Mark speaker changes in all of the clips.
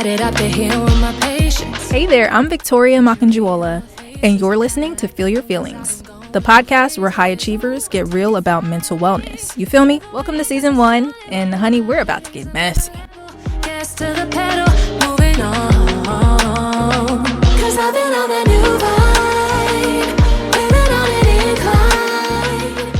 Speaker 1: it up to here with my patience.
Speaker 2: Hey there, I'm Victoria Makanjuola, and you're listening to Feel Your Feelingz, the podcast where high achievers get real about mental wellness. You feel me? Welcome to season 1, and honey, we're about to get messy.
Speaker 1: Gas to the pedal, moving on. 'Cause I've been on a new vibe, living on an incline.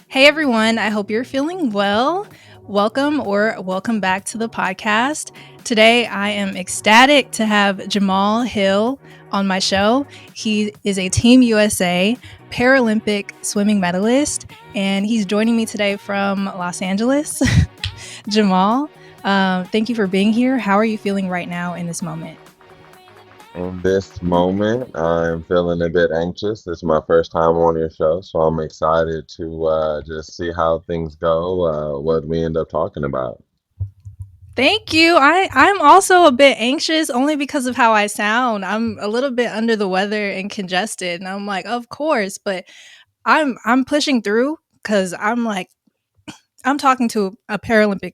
Speaker 2: Hey everyone, I hope you're feeling well. Welcome back to the podcast. Today I am ecstatic to have Jamal Hill on my show. He is a Team USA Paralympic swimming medalist, and he's joining me today from Los Angeles. Jamal, thank you for being here. How are you feeling right now in this moment?
Speaker 3: In this moment, I'm feeling a bit anxious. This is my first time on your show, so I'm excited to just see how things go, what we end up talking about.
Speaker 2: Thank you. I'm also a bit anxious only because of how I sound. I'm a little bit under the weather and congested, and I'm like, of course, but I'm pushing through because I'm talking to a Paralympic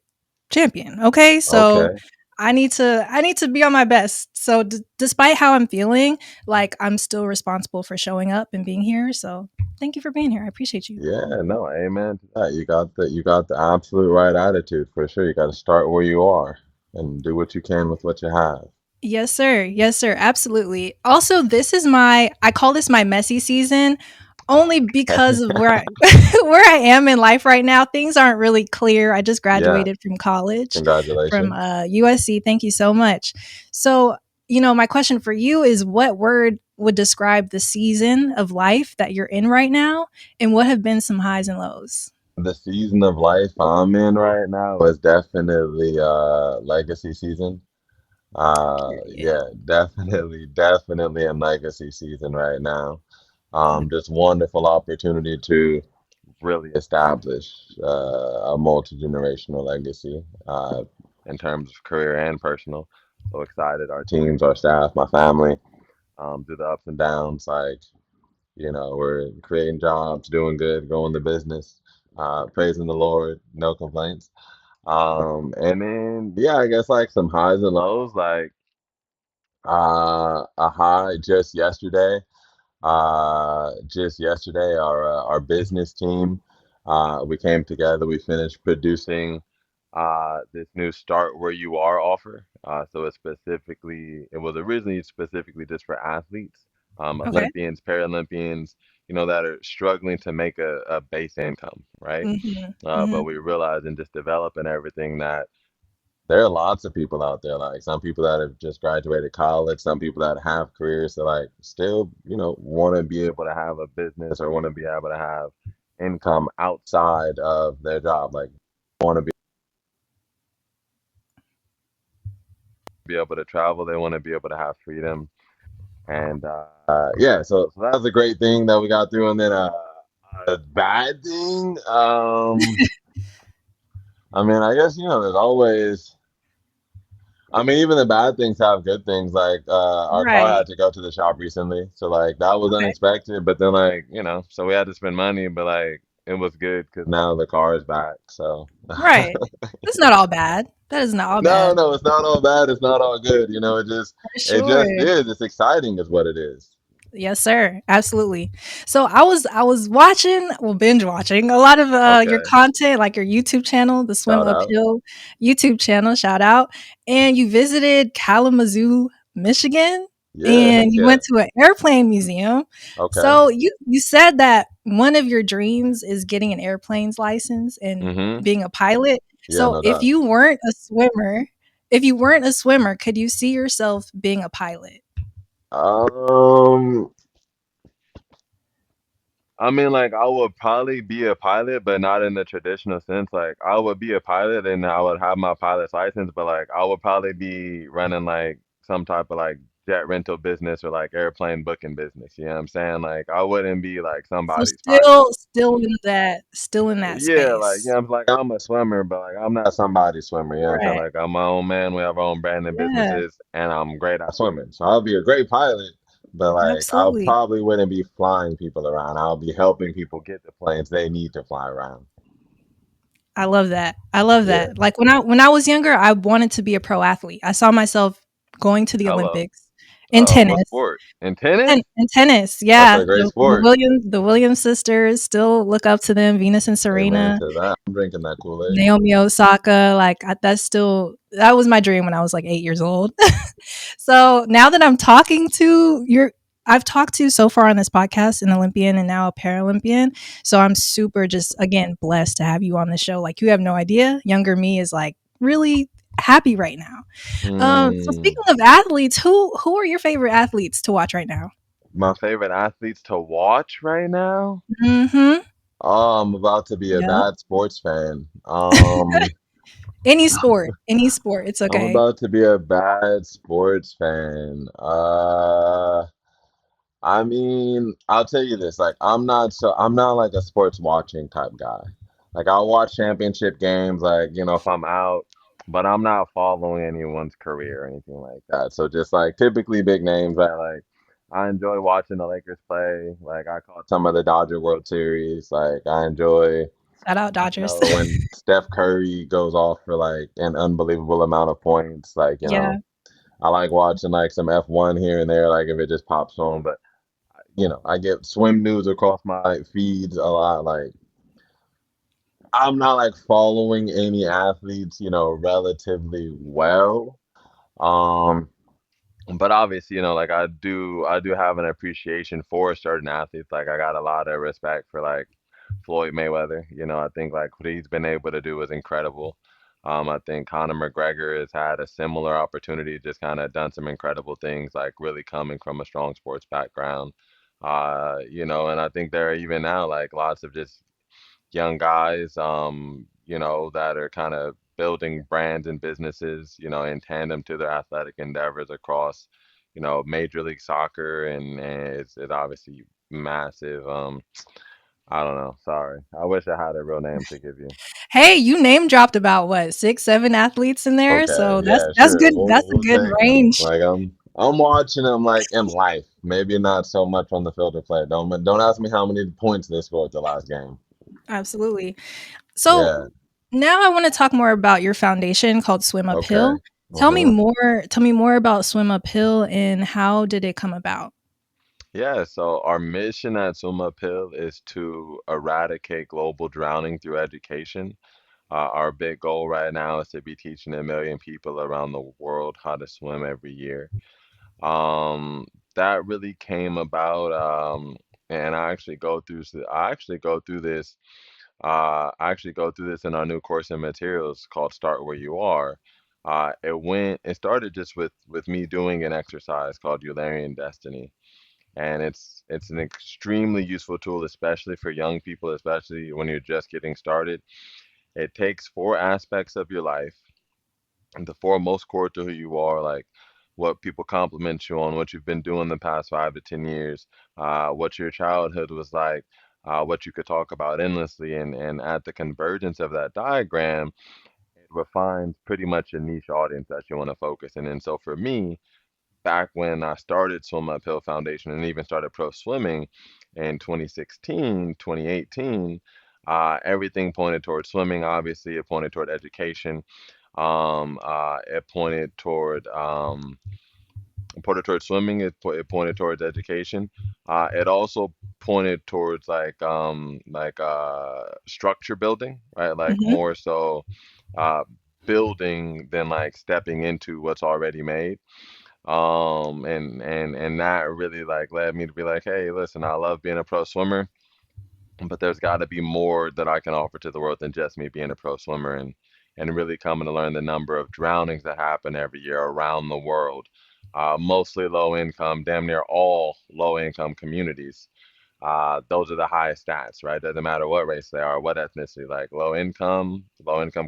Speaker 2: champion. Okay, so
Speaker 3: Okay.
Speaker 2: I need to be on my best. So despite how I'm feeling, like I'm still responsible for showing up and being here. So thank you for being here. I appreciate you.
Speaker 3: Yeah, no, amen to that. You got the absolute right attitude for sure. You got to start where you are and do what you can with what you have.
Speaker 2: Yes, sir. Yes, sir. Absolutely. Also, I call this my messy season only because of where where I am in life right now. Things aren't really clear. I just
Speaker 3: Yeah,
Speaker 2: graduated from college from
Speaker 3: congratulations.
Speaker 2: USC. Thank you so much. So, my question for you is what word would describe the season of life that you're in right now, and what have been some highs and lows?
Speaker 3: The season of life I'm in right now is definitely legacy season.
Speaker 2: Period.
Speaker 3: Yeah, definitely a legacy season right now.
Speaker 2: Yeah.
Speaker 3: Just wonderful opportunity to really establish a multi-generational legacy in terms of career and personal. So excited, our teams, our staff, my family, through the ups and downs. We're creating jobs, doing good, growing the business, praising the Lord, no complaints. And then, yeah, I guess like some highs and lows, like a high just yesterday, our business team, we came together. We finished producing this new Start Where You Are offer. So it was originally specifically just for athletes,
Speaker 2: Okay.
Speaker 3: Olympians, Paralympians, that are struggling to make a base income, right?
Speaker 2: Hmm.
Speaker 3: But
Speaker 2: Hmm.
Speaker 3: we realized in just developing everything that there are lots of people out there, like some people that have just graduated college, some people that have careers that like still, want to be able to have a business or want to be able to have income outside of their job, like want to be able to travel, they want to be able to have freedom. And yeah, so that was a great thing that we got through. And then a bad thing, I mean, I guess, there's always I mean, even the bad things have good things. Like our car
Speaker 2: Right.
Speaker 3: had to go to the shop recently, so like that was
Speaker 2: Okay.
Speaker 3: unexpected. But then like so we had to spend money, but like it was good because now the car is back. So
Speaker 2: Right. That's not all bad. That is not all
Speaker 3: no,
Speaker 2: bad.
Speaker 3: no, it's not all bad. It's not all good.
Speaker 2: For
Speaker 3: It
Speaker 2: sure.
Speaker 3: just is. It's exciting, is what it is.
Speaker 2: Yes, sir. Absolutely. So I was watching, well, binge watching a lot of your
Speaker 3: Okay,
Speaker 2: content, like your YouTube channel, the Swim
Speaker 3: shout out.
Speaker 2: Uphill YouTube channel, shout out. And you visited Kalamazoo, Michigan,
Speaker 3: Yeah, heck
Speaker 2: and you
Speaker 3: yeah.
Speaker 2: went to an airplane museum.
Speaker 3: Okay.
Speaker 2: So you said that one of your dreams is getting an airplane's license and
Speaker 3: Mm-hmm.
Speaker 2: being a pilot.
Speaker 3: Yeah,
Speaker 2: So
Speaker 3: no doubt.
Speaker 2: if you weren't a swimmer, could you see yourself being a pilot?
Speaker 3: Um, I mean, like, I would probably be a pilot, but not in the traditional sense. Like, I would be a pilot and I would have my pilot's license, but like, I would probably be running like some type of like jet rental business or like airplane booking business. You know what I'm saying? Like, I wouldn't be like
Speaker 2: So
Speaker 3: somebody's pilot.
Speaker 2: still in that
Speaker 3: Yeah, like,
Speaker 2: space.
Speaker 3: I'm like, I'm a swimmer, but like, I'm not somebody's swimmer. You know what I'm saying?
Speaker 2: Right.
Speaker 3: Like, I'm my own man. We have our own brand and
Speaker 2: Yeah,
Speaker 3: businesses, and I'm great at swimming. So I'll be a great pilot, but like, I
Speaker 2: absolutely.
Speaker 3: probably wouldn't be flying people around. I'll be helping people get the planes they need to fly around.
Speaker 2: I love that. I love
Speaker 3: Yeah.
Speaker 2: that. Like when I was younger, I wanted to be a pro athlete. I saw myself going to the
Speaker 3: Hello.
Speaker 2: Olympics in
Speaker 3: What
Speaker 2: tennis.
Speaker 3: sport? In tennis?
Speaker 2: In tennis,
Speaker 3: That's
Speaker 2: yeah.
Speaker 3: a great
Speaker 2: The
Speaker 3: sport.
Speaker 2: Williams sisters, still look up to them, Venus and
Speaker 3: Amen
Speaker 2: Serena,
Speaker 3: to that. I'm drinking that Kool-Aid.
Speaker 2: Naomi Osaka. Like that was my dream when I was like 8 years old. So now that I've talked to so far on this podcast an Olympian and now a Paralympian. So I'm super just again blessed to have you on the show. Like you have no idea. Younger me is like really happy right now. So
Speaker 3: Mm,
Speaker 2: speaking of athletes, who are your favorite athletes to watch right now?
Speaker 3: my favorite athletes to watch right now?
Speaker 2: Mm-hmm.
Speaker 3: Oh, I'm about to be a
Speaker 2: Yep.
Speaker 3: bad sports fan.
Speaker 2: Any sport, it's
Speaker 3: I'm
Speaker 2: okay.
Speaker 3: about to be a bad sports fan. I mean, I'll tell you this, like I'm not like a sports watching type guy. Like I'll watch championship games, like, if I'm out, but I'm not following anyone's career or anything like that. So just like typically big names, right? Like I enjoy watching the Lakers play. Like I caught some of the Dodger World Series. Like I enjoy,
Speaker 2: Shout out Dodgers.
Speaker 3: when Steph Curry goes off for like an unbelievable amount of points. Like,
Speaker 2: Yeah.
Speaker 3: I like watching like some F1 here and there, like if it just pops on. But I get swim news across my feeds a lot. Like, I'm not like following any athletes, relatively well. Um, but obviously, like I do have an appreciation for certain athletes. Like I got a lot of respect for like Floyd Mayweather. I think like what he's been able to do is incredible. I think Conor McGregor has had a similar opportunity, just kind of done some incredible things, like really coming from a strong sports background. And I think there are even now like lots of just young guys, that are kind of building brands and businesses, in tandem to their athletic endeavors across, Major League Soccer, and it's obviously massive. I don't know. Sorry. I wish I had a real name to give you.
Speaker 2: Hey, you name dropped about what, 6, 7 athletes in there,
Speaker 3: Okay,
Speaker 2: so
Speaker 3: yeah,
Speaker 2: that's
Speaker 3: sure.
Speaker 2: good.
Speaker 3: We'll
Speaker 2: That's a
Speaker 3: we'll
Speaker 2: good
Speaker 3: take them.
Speaker 2: range.
Speaker 3: Like I'm watching them like in life. Maybe not so much on the field of play. Don't ask me how many points they scored the last game.
Speaker 2: Absolutely.
Speaker 3: Yeah.
Speaker 2: So now I want to talk more about your foundation called Swim
Speaker 3: Okay.
Speaker 2: Uphill.
Speaker 3: Uh-huh.
Speaker 2: Tell me more about Swim Uphill and how did it come about?
Speaker 3: Yeah, so our mission at Summa Pill is to eradicate global drowning through education. Our big goal right now is to be teaching 1 million people around the world how to swim every year. Um, that really came about, and I actually go through this in our new course in materials called Start Where You Are. It started just with me doing an exercise called Eulerian Destiny, and it's an extremely useful tool, especially for young people, especially when you're just getting started. It takes four aspects of your life, and the four most core to who you are, like what people compliment you on, what you've been doing the past 5 to 10 years, what your childhood was like, what you could talk about endlessly, and at the convergence of that diagram, it refines pretty much a niche audience that you want to focus in. And so for me, back when I started Swim Uphill Foundation and even started pro swimming in 2016, 2018, everything pointed toward swimming. Obviously, it pointed toward education. It pointed towards swimming. It pointed towards education. It also pointed towards structure building, right? Like
Speaker 2: Mhm.
Speaker 3: more so uh, building than like stepping into what's already made. And that really like led me to be like, hey, listen, I love being a pro swimmer, but there's got to be more that I can offer to the world than just me being a pro swimmer, and really coming to learn the number of drownings that happen every year around the world, mostly low income, damn near all low income communities. Those are the highest stats, right? Doesn't matter what race they are, what ethnicity, like low income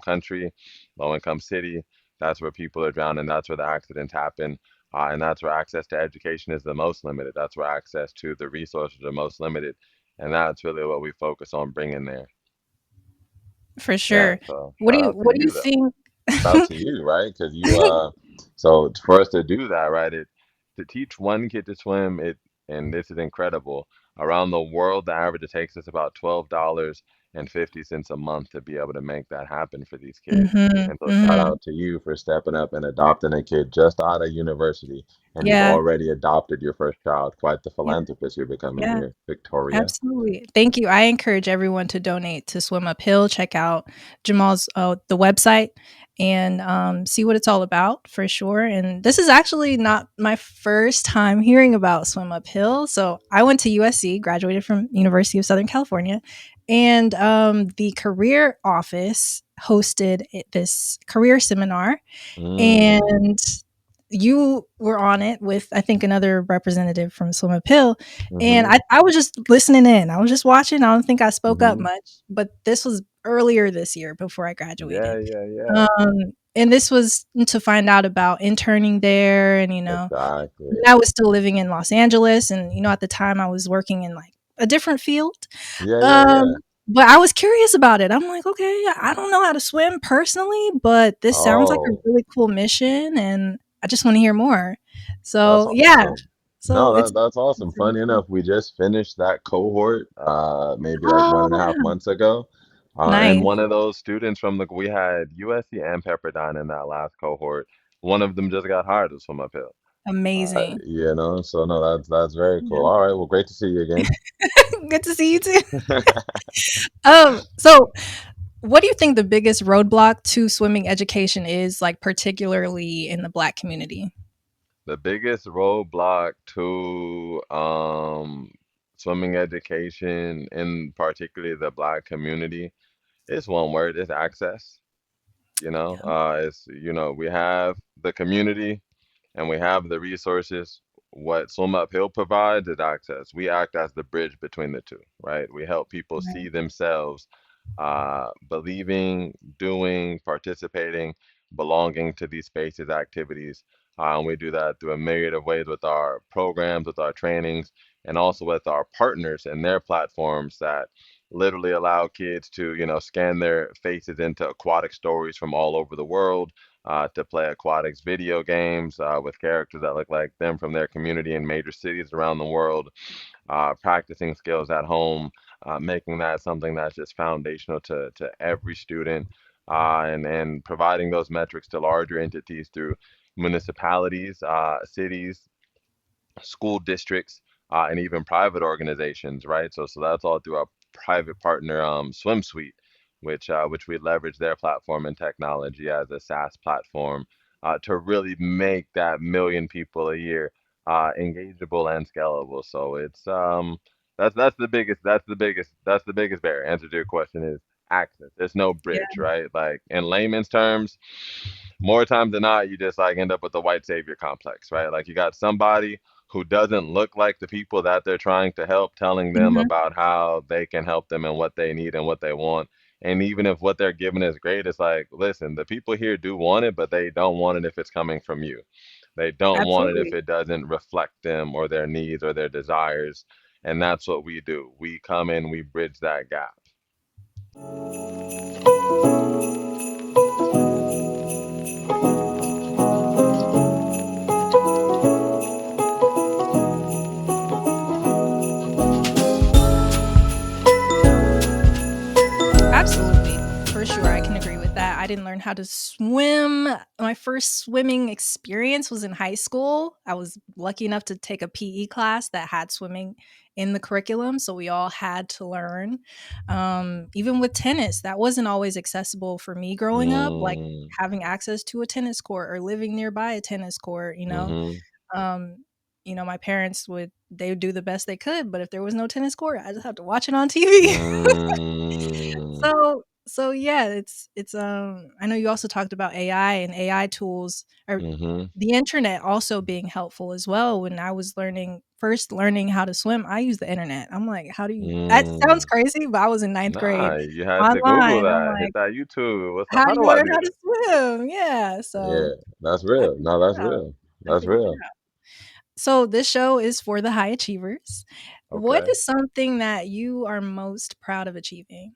Speaker 3: country, low income city. That's where people are drowning. That's where the accidents happen. And that's where access to education is the most limited. That's where access to the resources are most limited. And that's really what we focus on bringing there.
Speaker 2: For
Speaker 3: Yeah.
Speaker 2: sure.
Speaker 3: So shout out to
Speaker 2: What do you
Speaker 3: you, though.
Speaker 2: think?
Speaker 3: Shout out to you, right? Because so for us to do that, right? To teach one kid to swim, and this is incredible. Around the world, the average it takes us about $12.50 a month to be able to make that happen for these kids.
Speaker 2: Mm-hmm.
Speaker 3: And so shout
Speaker 2: Mm-hmm.
Speaker 3: out to you for stepping up and adopting a kid just out of university, and you've
Speaker 2: Yeah.
Speaker 3: already adopted your first child. Quite the
Speaker 2: Yeah.
Speaker 3: philanthropist you're becoming
Speaker 2: Yeah.
Speaker 3: here, Victoria.
Speaker 2: Absolutely. Thank you. I encourage everyone to donate to Swim Uphill. Check out Jamal's the website and see what it's all about for sure. And this is actually not my first time hearing about Swim Uphill. So I went to USC, graduated from University of Southern California, and the career office hosted this career seminar,
Speaker 3: Mm,
Speaker 2: and you were on it with, I think, another representative from Swim Uphill, and
Speaker 3: mm-hmm,
Speaker 2: I was just listening in. I was just watching. I don't think I spoke up
Speaker 3: mm-hmm.
Speaker 2: much, but this was earlier this year before I
Speaker 3: Yeah,
Speaker 2: graduated.
Speaker 3: yeah, yeah.
Speaker 2: And this was to find out about interning there, and
Speaker 3: Exactly.
Speaker 2: I was still living in Los Angeles, and at the time I was working in like a different field.
Speaker 3: Yeah, yeah, yeah.
Speaker 2: Um, but I was curious about it. I'm like, okay, I don't know how to swim personally, but this sounds like a
Speaker 3: Oh,
Speaker 2: really cool mission, and I just want to hear more.
Speaker 3: that's
Speaker 2: So yeah,
Speaker 3: awesome.
Speaker 2: so
Speaker 3: No,
Speaker 2: it's,
Speaker 3: that's awesome.
Speaker 2: it's really
Speaker 3: Funny
Speaker 2: cool.
Speaker 3: enough, we just finished that cohort maybe like one
Speaker 2: Oh
Speaker 3: and a half
Speaker 2: wow,
Speaker 3: months ago. And
Speaker 2: nice,
Speaker 3: one of those students from we had USC and Pepperdine in that last cohort. One of them just got hired as from uphill.
Speaker 2: amazing.
Speaker 3: So no, that's very cool.
Speaker 2: Yeah.
Speaker 3: All right, well, great to see you again.
Speaker 2: Good to see you too. So what do you think the biggest roadblock to swimming education is, like particularly in the Black community?
Speaker 3: The biggest roadblock to swimming education in particularly the Black community is one word, it's access.
Speaker 2: Yeah,
Speaker 3: It's we have the community and we have the resources. What Swim Uphill provides is access. We act as the bridge between the two, right? We help people
Speaker 2: right.
Speaker 3: see themselves believing, doing, participating, belonging to these spaces, activities. And we do that through a myriad of ways with our programs, with our trainings, and also with our partners and their platforms that literally allow kids to, scan their faces into aquatic stories from all over the world, to play aquatics video games with characters that look like them from their community in major cities around the world, practicing skills at home, making that something that's just foundational to every student, and providing those metrics to larger entities through municipalities, cities, school districts, and even private organizations, right? So that's all through our private partner, Swim Suite, which we leverage their platform and technology as a SaaS platform to really make that million people a year engageable and scalable. So that's the biggest barrier. Answer to your question is access. There's no
Speaker 2: Yeah.
Speaker 3: bridge, right? Like in layman's terms, more times than not, you just like end up with the white savior complex, right? Like you got somebody who doesn't look like the people that they're trying to help, telling them
Speaker 2: Mhm.
Speaker 3: about how they can help them and what they need and what they want. And even if what they're giving is great, it's like, listen, the people here do want it, but they don't want it if it's coming from you. They don't want it if
Speaker 2: Absolutely.
Speaker 3: it doesn't reflect them or their needs or their desires. And that's what we do. We come in, we bridge that gap.
Speaker 2: Absolutely. For sure. I can agree with that. I didn't learn how to swim. My first swimming experience was in high school. I was lucky enough to take a PE class that had swimming in the curriculum. So we all had to learn. Even with tennis, that wasn't always accessible for me growing up, like
Speaker 3: Mm,
Speaker 2: having access to a tennis court or living nearby a tennis court.
Speaker 3: mm-hmm,
Speaker 2: Um, my parents they would do the best they could, but if there was no tennis court, I just have to watch it on TV.
Speaker 3: mm,
Speaker 2: So yeah, I know you also talked about AI and AI tools, or
Speaker 3: mm-hmm,
Speaker 2: the internet also being helpful as well. When I was first learning how to swim, I used the internet. I'm like, how do you that sounds
Speaker 3: mm.
Speaker 2: crazy, but I was in ninth
Speaker 3: Nah,
Speaker 2: grade
Speaker 3: you had to Google
Speaker 2: online. I'm
Speaker 3: that.
Speaker 2: like,
Speaker 3: Hit that YouTube. What's up?
Speaker 2: how
Speaker 3: How
Speaker 2: do you
Speaker 3: do I
Speaker 2: learn
Speaker 3: do
Speaker 2: how to
Speaker 3: this?
Speaker 2: swim? Yeah.
Speaker 3: Yeah,
Speaker 2: So
Speaker 3: that's
Speaker 2: I
Speaker 3: real.
Speaker 2: figured
Speaker 3: No, that's
Speaker 2: it out.
Speaker 3: real.
Speaker 2: I
Speaker 3: That's
Speaker 2: figured it
Speaker 3: real.
Speaker 2: out. So this show is for the high achievers. What
Speaker 3: Okay.
Speaker 2: is something that you are most proud of achieving?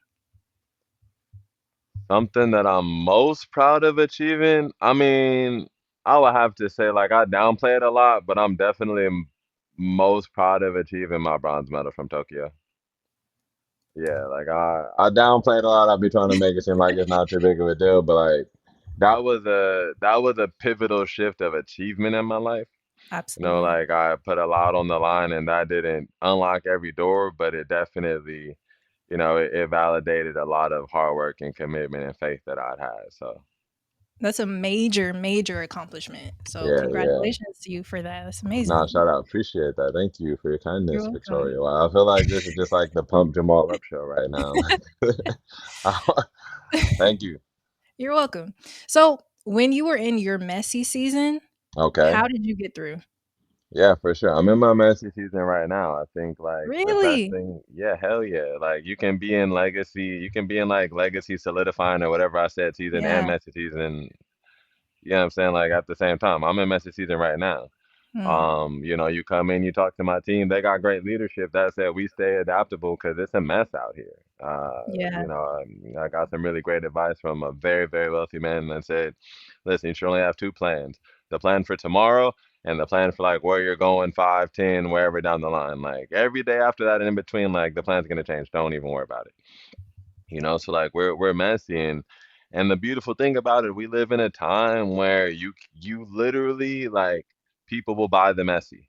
Speaker 3: Something that I'm most proud of achieving. I mean, I would have to say like I downplay it a lot, but I'm definitely most proud of achieving my bronze medal from Tokyo. Yeah, like I downplayed a lot. I'll be trying to make it seem like it's not too big of a deal, but like that was a pivotal shift of achievement in my life.
Speaker 2: Absolutely.
Speaker 3: Like I put a lot on the line, and that didn't unlock every door, but it definitely, it validated a lot of hard work and commitment and faith that I'd had. So
Speaker 2: That's a major, major accomplishment. So
Speaker 3: yeah, yeah.
Speaker 2: congratulations to you for that. That's
Speaker 3: No,
Speaker 2: amazing.
Speaker 3: shout out. Appreciate that. Thank you for your
Speaker 2: You're
Speaker 3: kindness,
Speaker 2: welcome.
Speaker 3: Victoria. Wow, I feel like this is just like the Pump Jamal Up show right now. Thank you.
Speaker 2: You're welcome. So when you were in your messy season,
Speaker 3: Okay.
Speaker 2: how did you get through?
Speaker 3: Yeah, for sure. I'm in my messy season right now. I think like the best
Speaker 2: Really?
Speaker 3: thing, yeah, hell yeah. Like you can be in like legacy solidifying or whatever I said season and
Speaker 2: Yeah.
Speaker 3: messy season. You know what I'm saying? Like at the same time, I'm in messy season right now.
Speaker 2: Hmm.
Speaker 3: You come in, you talk to my team. They got great leadership. That said, we stay adaptable because it's a mess out here.
Speaker 2: Yeah.
Speaker 3: I got some really great advice from a very, very wealthy man that said, listen, you should only have two plans: the plan for tomorrow and the plan for like where you're going 5, 10, wherever down the line. Like every day after that and in between, like the plan's gonna change. Don't even worry about it. So like we're messy and the beautiful thing about it, we live in a time where you literally like people will buy the messy.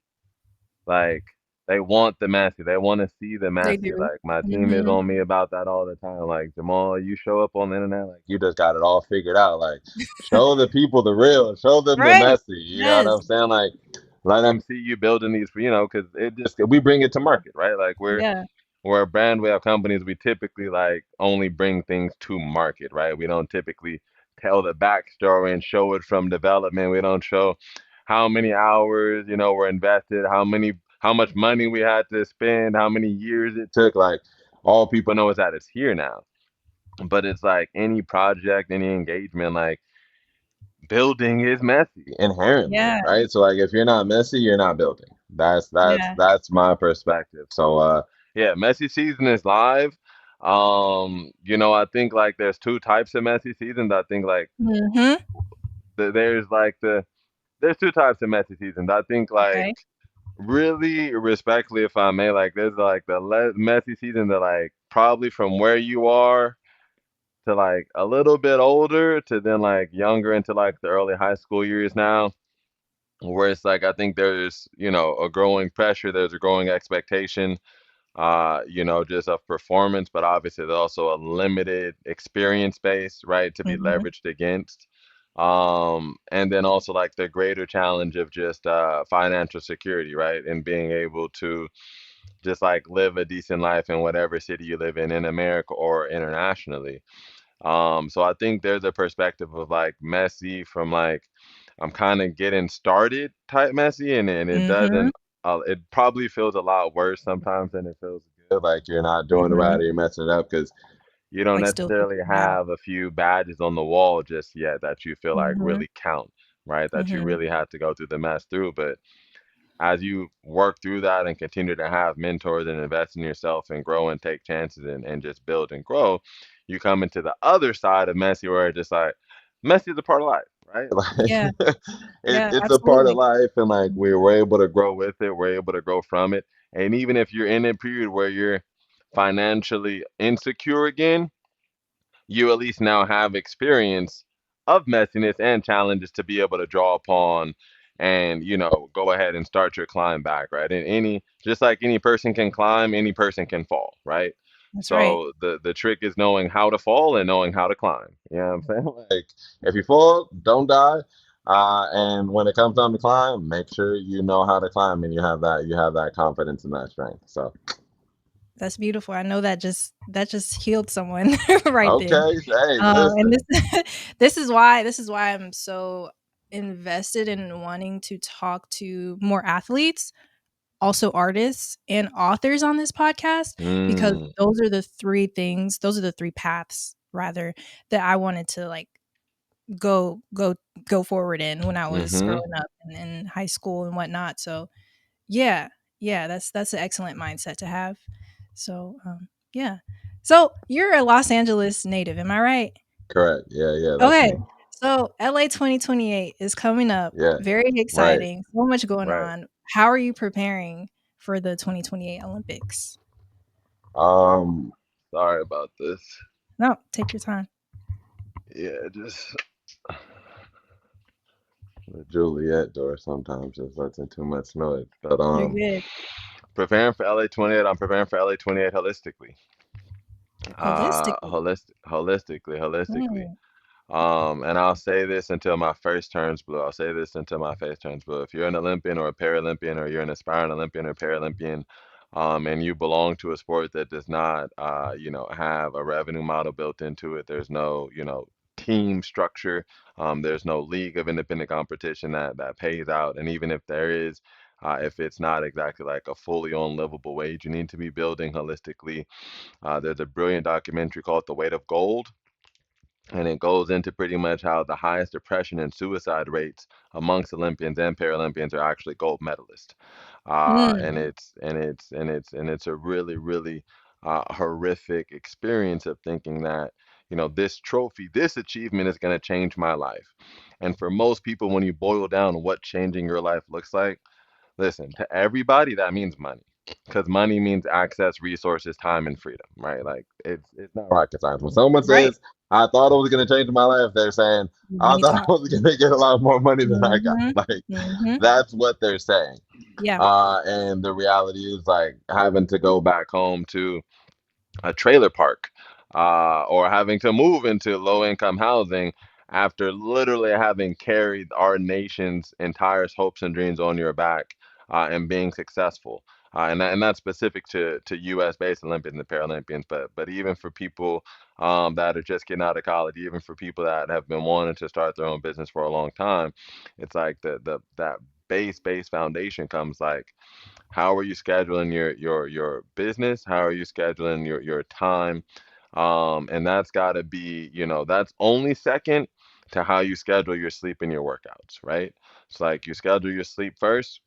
Speaker 3: Like they want the messy. They want to see the
Speaker 2: They
Speaker 3: messy.
Speaker 2: do.
Speaker 3: Like my team is
Speaker 2: Hmm.
Speaker 3: on me about that all the time. Like Jamal, you show up on the internet like you just got it all figured out. Like show the people the real. Show them the
Speaker 2: Right.
Speaker 3: messy. You know what
Speaker 2: Yes.
Speaker 3: I'm saying? Like let them see you building these. Because it just we bring it to market, right? Like
Speaker 2: Yeah.
Speaker 3: we're a brand, we have companies, we typically like only bring things to market, right? We don't typically tell the backstory and show it from development. We don't show how many hours, were invested, how much money we had to spend, how many years it took. Like all people know is that it's here now. But it's like any project, any engagement, like building is messy inherently,
Speaker 2: Yeah.
Speaker 3: right? So like if you're not messy, you're not building. That's that's
Speaker 2: Yeah.
Speaker 3: that's my perspective. So yeah, messy season is live. I think like there's two types of messy seasons. I think like
Speaker 2: Hmm.
Speaker 3: there's like there's two types of messy seasons. I think like
Speaker 2: Okay.
Speaker 3: really respectfully, if I may, like there's like the messy season that like probably from where you are to like a little bit older to then like younger into like the early high school years now, where it's like I think there's a growing pressure, there's a growing expectation, just of performance, but obviously there's also a limited experience base, right, to be
Speaker 2: Hmm.
Speaker 3: leveraged against. And then also like the greater challenge of just financial security, right, and being able to just like live a decent life in whatever city you live in America or internationally. So I think there's a perspective of like messy from like I'm kind of getting started type messy, and it
Speaker 2: Hmm.
Speaker 3: doesn't. It probably feels a lot worse sometimes than it feels good. Like you're not doing it right
Speaker 2: Hmm.
Speaker 3: or you're messing it up because you don't
Speaker 2: Like still
Speaker 3: necessarily
Speaker 2: figuring it out.
Speaker 3: have a few badges on the wall just yet that you feel like
Speaker 2: Hmm.
Speaker 3: really count, right? That you
Speaker 2: Hmm.
Speaker 3: really had to go through the mess through, but as you work through that and continue to have mentors and invest in yourself and grow and take chances and just build and grow, you come into the other side of messy where it's just like messy is a part of life, right?
Speaker 2: Yeah.
Speaker 3: Like
Speaker 2: Yeah.
Speaker 3: it's a part of
Speaker 2: Absolutely.
Speaker 3: life and like we're able to grow with it, we're able to grow from it. And even if you're in a period where you're financially insecure again, you at least now have experience of messiness and challenges to be able to draw upon and go ahead and start your climb back, right? And just like any person can climb, any person can fall, right?
Speaker 2: That's right.
Speaker 3: So the trick is knowing how to fall and knowing how to climb. You know what I'm saying? Like if you fall, don't die. And when it comes time to climb, make sure you know how to climb and you have that confidence and that strength. So
Speaker 2: That's beautiful. I know that just healed someone right there.
Speaker 3: okay, hey,
Speaker 2: And
Speaker 3: listen.
Speaker 2: this is why I'm so invested in wanting to talk to more athletes, also artists and authors on this podcast, because
Speaker 3: Mm,
Speaker 2: those are the three paths rather that I wanted to like go forward in when I was
Speaker 3: mm-hmm.
Speaker 2: growing up and in high school and whatnot. So yeah, yeah, that's an excellent mindset to have. So yeah. So you're a Los Angeles native, am I right?
Speaker 3: Correct. Yeah, yeah, that's
Speaker 2: Okay.
Speaker 3: me.
Speaker 2: So LA 2028 is coming up.
Speaker 3: Yeah.
Speaker 2: Very
Speaker 3: Right.
Speaker 2: exciting. So much going
Speaker 3: Right.
Speaker 2: on. how are you preparing for the 2028 Olympics?
Speaker 3: Um, Sorry about this.
Speaker 2: No, take your time.
Speaker 3: Yeah, just the Juliet door sometimes just lets in too much noise. But
Speaker 2: You're good.
Speaker 3: preparing for LA 28, I'm preparing for LA 28 holistically.
Speaker 2: Holistically.
Speaker 3: Holistically.
Speaker 2: Mm,
Speaker 3: And I'll say this until my face turns blue. I'll say this until my face turns blue. If you're an Olympian or a Paralympian, or you're an aspiring Olympian or Paralympian, and you belong to a sport that does not, have a revenue model built into it, there's no, team structure, there's no league of independent competition that pays out, and even if there is, if it's not exactly like a fully on livable wage, you need to be building holistically. There's a brilliant documentary called The Weight of Gold, and it goes into pretty much how the highest depression and suicide rates amongst Olympians and Paralympians are actually gold medalists. And
Speaker 2: mm,
Speaker 3: it's a really, really horrific experience of thinking that, this trophy, this achievement is going to change my life. And for most people, when you boil down what changing your life looks like, listen, to everybody, that means money. Because money means access, resources, time, and freedom, right? Like it's not rocket science. When someone
Speaker 2: right.
Speaker 3: says, I thought it was gonna change my life, they're saying, I
Speaker 2: Many
Speaker 3: thought I
Speaker 2: times.
Speaker 3: was gonna get a lot more money than I got.
Speaker 2: Hmm.
Speaker 3: Like
Speaker 2: Hmm.
Speaker 3: that's what they're saying.
Speaker 2: Yeah.
Speaker 3: And the reality is like having to go back home to a trailer park, or having to move into low income housing after literally having carried our nation's entire hopes and dreams on your back, and being successful. And that's specific to U.S. based Olympians and Paralympians, but even for people that are just getting out of college, even for people that have been wanting to start their own business for a long time, it's like the that base foundation comes like, how are you scheduling your business? How are you scheduling your time? And that's got to be, that's only second to how you schedule your sleep and your workouts, right? It's like you schedule your sleep first,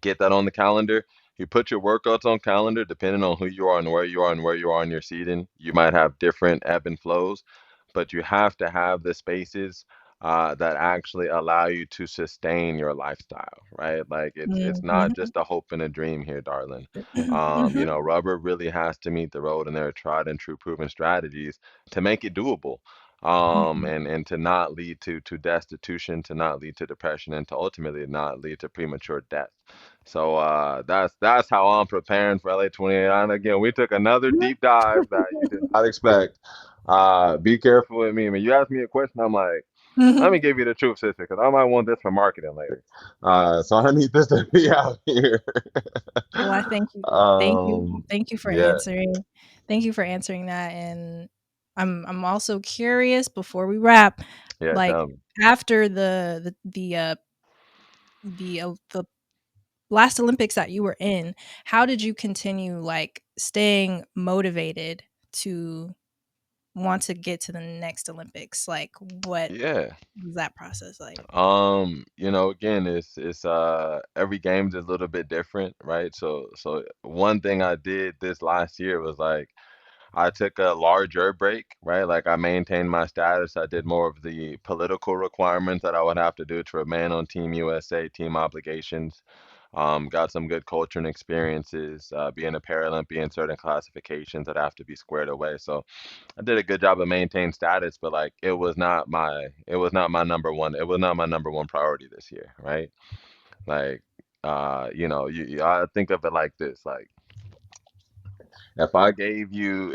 Speaker 3: get that on the calendar. You put your workouts on calendar depending on who you are and where you are and where you are in your season. You might have different ebb and flows, but you have to have the spaces that actually allow you to sustain your lifestyle, right? Like it's not
Speaker 2: Hmm.
Speaker 3: just a hope and a dream here, darling.
Speaker 2: Hmm.
Speaker 3: Rubber really has to meet the road, and there are tried and true proven strategies to make it doable.
Speaker 2: Hmm.
Speaker 3: And to not lead to destitution, to not lead to depression, and to ultimately not lead to premature death. So that's how I'm preparing for LA 28. And again, we took another deep dive that you did not expect. Be careful with me. When you ask me a question, I'm like, let me give you the truth, sister, because I might want this for marketing later. So I need this to be out here.
Speaker 2: Well, I thank you. Thank you. Thank you for
Speaker 3: Yeah,
Speaker 2: answering. Thank you for answering that. And I'm also curious before we wrap,
Speaker 3: yeah,
Speaker 2: like
Speaker 3: tell me.
Speaker 2: after the last Olympics that you were in, how did you continue like staying motivated to want to get to the next Olympics? Like what
Speaker 3: Yeah.
Speaker 2: was that process like?
Speaker 3: Again, it's every game's a little bit different, right? So one thing I did this last year was like I took a larger break, right? Like I maintained my status. I did more of the political requirements that I would have to do to remain on Team USA, team obligations. Got some good culture and experiences, being a Paralympian, certain classifications that have to be squared away. So I did a good job of maintaining status, but like it was not my number one. It was not my number one priority this year, right? Like, I think of it like this, like if I gave you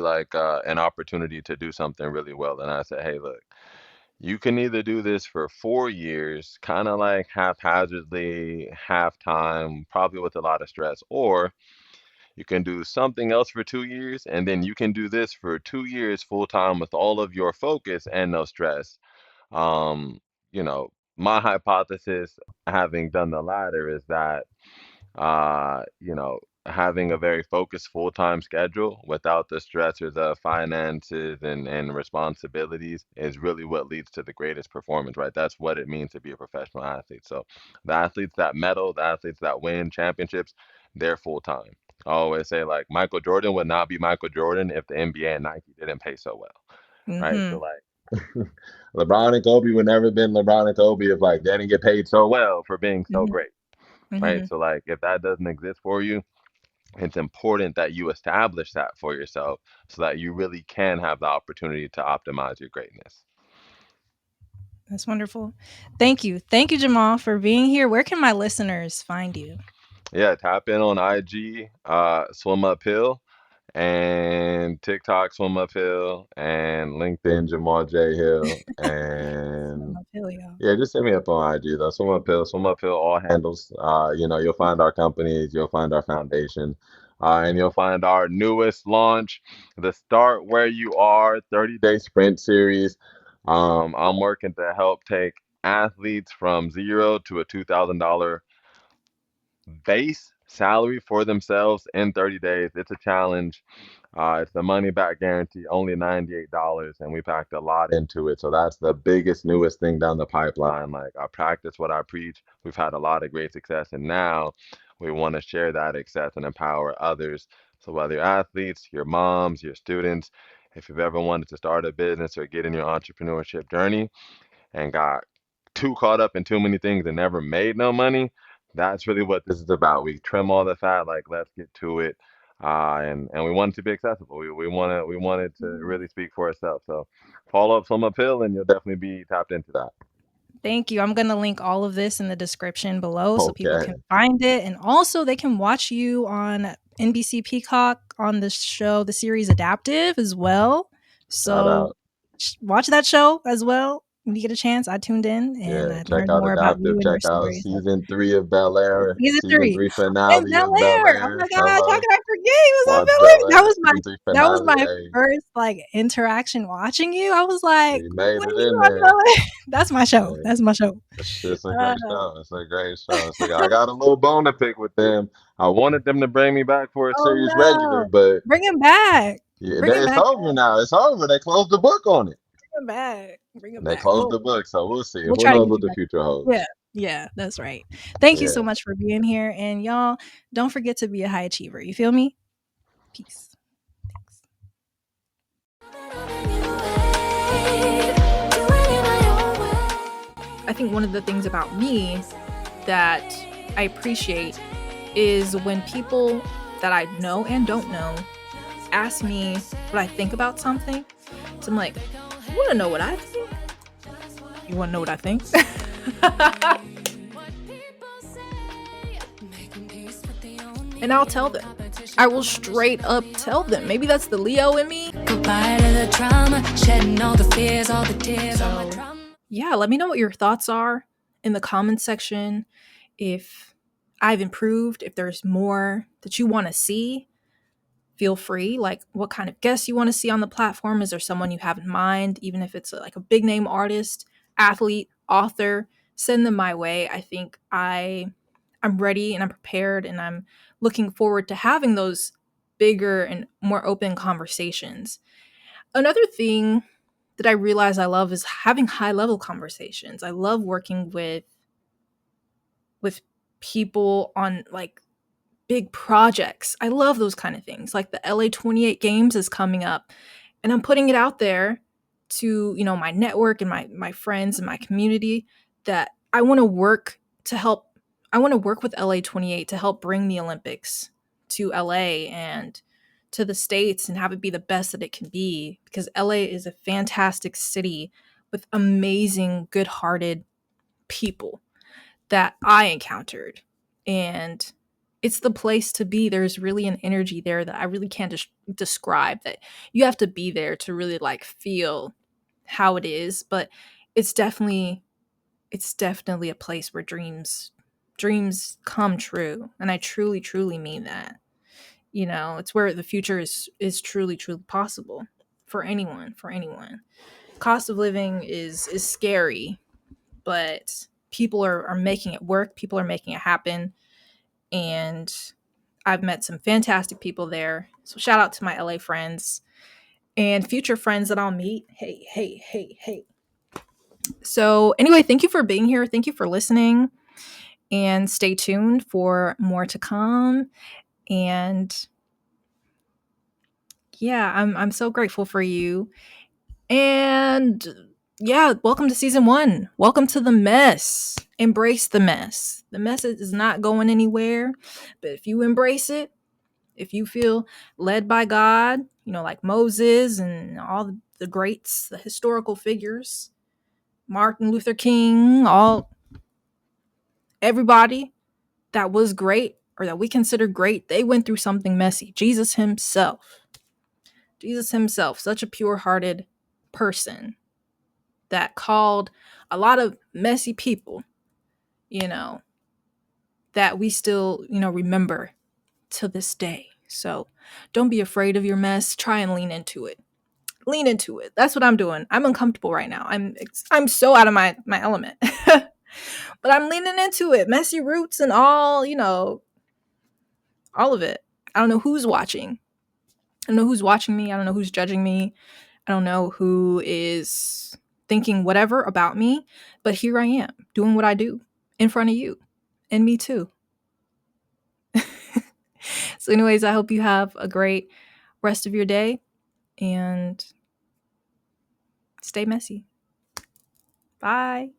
Speaker 3: like an opportunity to do something really well, and I said, hey, look, you can either do this for 4 years, kind of like haphazardly, half time, probably with a lot of stress, or you can do something else for 2 years, and then you can do this for 2 years full time with all of your focus and no stress. Um, my hypothesis, having done the latter, is that having a very focused full-time schedule without the stressors of finances and responsibilities is really what leads to the greatest performance, right? That's what it means to be a professional athlete. So the athletes that medal, the athletes that win championships, they're full-time. I always say like Michael Jordan would not be Michael Jordan if the NBA and Nike didn't pay so well, right? So
Speaker 2: Mhm.
Speaker 3: like LeBron and Kobe would never been LeBron and Kobe if like they didn't get paid so well for being so
Speaker 2: Mhm.
Speaker 3: great. right?
Speaker 2: Hmm.
Speaker 3: So like if that doesn't exist for you, it's important that you establish that for yourself so that you really can have the opportunity to optimize your greatness.
Speaker 2: That's wonderful. Thank you. Thank you, Jamal, for being here. Where can my listeners find you?
Speaker 3: Yeah, tap in on IG, Swim Uphill, and TikTok Swim Uphill, and LinkedIn Jamal J Hill, and
Speaker 2: I feel you.
Speaker 3: yeah, just hit me up on IG though. Swim Uphill, all handles. You'll find our companies, you'll find our foundation, and you'll find our newest launch, the Start Where You Are 30-day sprint series. I'm working to help take athletes from zero to a $2,000 base salary for themselves in 30 days. It's a challenge. It's the money back guarantee, only $98, and we packed a lot into it. So that's the biggest, newest thing down the pipeline. Like I practice what I preach. We've had a lot of great success, and now we want to share that success and empower others. So whether you're athletes, your moms, your students, if you've ever wanted to start a business or get in your entrepreneurship journey and got too caught up in too many things and never made no money, that's really what this is about. We trim all the fat, like let's get to it. And we want it to be accessible. We want it to really speak for itself. So follow up some uphill and you'll definitely be tapped into that.
Speaker 2: Thank you. I'm going to link all of this in the description below so people
Speaker 3: Okay.
Speaker 2: can find it. And also, they can watch you on NBC Peacock on the show, the series Adaptive as well.
Speaker 3: Shout
Speaker 2: So
Speaker 3: out.
Speaker 2: watch that show as well when you get a chance. I tuned in and
Speaker 3: Yeah,
Speaker 2: I
Speaker 3: check
Speaker 2: learned
Speaker 3: out
Speaker 2: more about you
Speaker 3: Adaptive.
Speaker 2: and your
Speaker 3: Check out
Speaker 2: story. So,
Speaker 3: season 3 of Bel Air,
Speaker 2: season
Speaker 3: season
Speaker 2: three.
Speaker 3: 3
Speaker 2: And
Speaker 3: finale
Speaker 2: Bel
Speaker 3: of Bel
Speaker 2: Air. Oh
Speaker 3: Air.
Speaker 2: my gosh, how
Speaker 3: Hello.
Speaker 2: could I forget he was on
Speaker 3: Watch
Speaker 2: Bel Air?
Speaker 3: Bel Air, season 3
Speaker 2: That was
Speaker 3: finale.
Speaker 2: my
Speaker 3: Hey,
Speaker 2: first like interaction watching you. I was like,
Speaker 3: you made
Speaker 2: when
Speaker 3: it
Speaker 2: you
Speaker 3: in
Speaker 2: on
Speaker 3: there.
Speaker 2: Bel Air? That's my show.
Speaker 3: Hey.
Speaker 2: That's my show.
Speaker 3: It's a
Speaker 2: Uh,
Speaker 3: great show. It's a great show. So I got a little bone to pick with them. I wanted them to bring me back for a
Speaker 2: oh
Speaker 3: series regular,
Speaker 2: no.
Speaker 3: but
Speaker 2: Bring him back.
Speaker 3: yeah,
Speaker 2: Bring him
Speaker 3: it's
Speaker 2: back.
Speaker 3: over now. It's over. They closed the book on it.
Speaker 2: Bring him back. Bring him
Speaker 3: They
Speaker 2: back.
Speaker 3: closed the book, so we'll see.
Speaker 2: We'll
Speaker 3: Who
Speaker 2: try to
Speaker 3: knows
Speaker 2: get
Speaker 3: what
Speaker 2: you
Speaker 3: the
Speaker 2: back.
Speaker 3: future
Speaker 2: Yeah.
Speaker 3: holds?
Speaker 2: Yeah, that's right. Thank you so
Speaker 3: Yeah.
Speaker 2: much for being here. And y'all, don't forget to be a high achiever. You feel me? Peace. Thanks. I think one of the things about me that I appreciate is when people that I know and don't know ask me what I think about something. So I'm like, you want to know what I think? You want to know what I think? And I'll tell them. I will straight up tell them. Maybe that's the Leo in me.
Speaker 1: Goodbye to the trauma, shedding all the fears, all the tears, all my
Speaker 2: So,
Speaker 1: trauma.
Speaker 2: yeah, let me know what your thoughts are in the comments section. If I've improved, if there's more that you want to see, feel free. Like, what kind of guests you want to see on the platform? Is there someone you have in mind? Even if it's like a big name artist, athlete, author, send them my way. I think I'm ready and I'm prepared and I'm looking forward to having those bigger and more open conversations. Another thing that I realize I love is having high level conversations. I love working with people on like big projects. I love those kind of things. Like the LA 28 games is coming up and I'm putting it out there to, my network and my friends and my community that I want to work to help I want to work with LA 28 to help bring the Olympics to LA and to the States and have it be the best that it can be because LA is a fantastic city with amazing, good-hearted people that I encountered. And it's the place to be. There's really an energy there that I really can't describe, that you have to be there to really like feel how it is, but it's definitely a place where dreams come true, and I truly mean that. It's where the future is truly possible for anyone. Cost of living is scary, but people are making it work. People are making it happen. And I've met some fantastic people there. So shout out to my LA friends and future friends that I'll meet. Hey. So anyway, thank you for being here. Thank you for listening. And stay tuned for more to come. And yeah, I'm so grateful for you. And yeah, welcome to season 1. Welcome to the mess. Embrace the mess. The mess is not going anywhere, but if you embrace it, if you feel led by God, like Moses and all the greats, the historical figures, Martin Luther King, everybody that was great or that we consider great, they went through something messy. Jesus himself, such a pure-hearted person that called a lot of messy people, that we still, remember to this day. So don't be afraid of your mess. Try and lean into it. That's what I'm doing. I'm uncomfortable right now. I'm so out of my element. But I'm leaning into it. Messy roots and all, all of it. I don't know who's watching. I don't know who's watching me. I don't know who's judging me. I don't know who is thinking whatever about me. But here I am doing what I do in front of you and me too. So anyways, I hope you have a great rest of your day and stay messy. Bye.